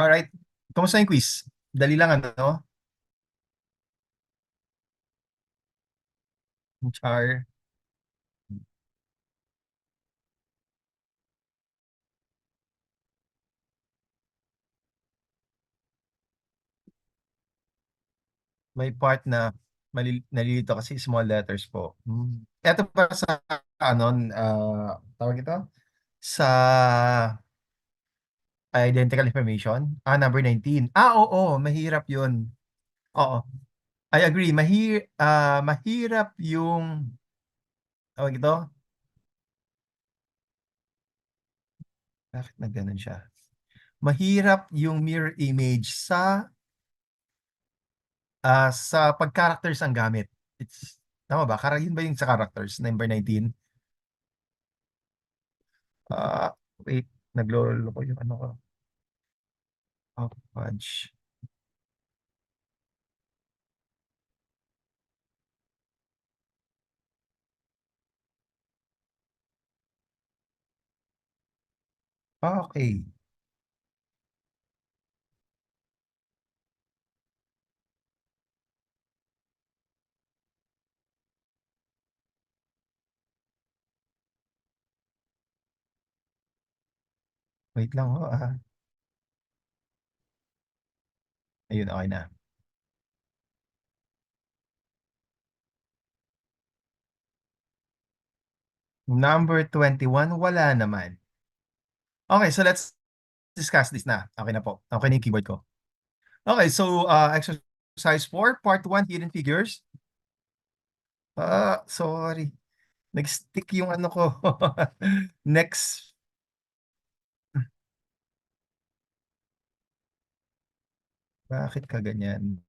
Alright. Kamusta yung quiz? Dali lang ano? Char. May part na nalilito kasi small letters po. Eto pa sa ano, tawag ito? Sa identical information. Number 19. Oo, mahirap yun. Oo, I agree. Mahirap yung, tawag ito? Bakit na ganun siya? Mahirap yung mirror image sa pag-characters ang gamit. Tama ba? Yun ba yung sa characters, number 19? Wait, naglolo ko yung ano ko. Fudge. Okay. Wait lang ho. Ayun, okay na. Number 21, wala naman. Okay, so let's discuss this na. Okay na po. Okay na yung keyboard ko. Okay, so exercise 4, part 1, hidden figures. Sorry. Nag-stick yung ano ko. Next. Bakit ka ganyan?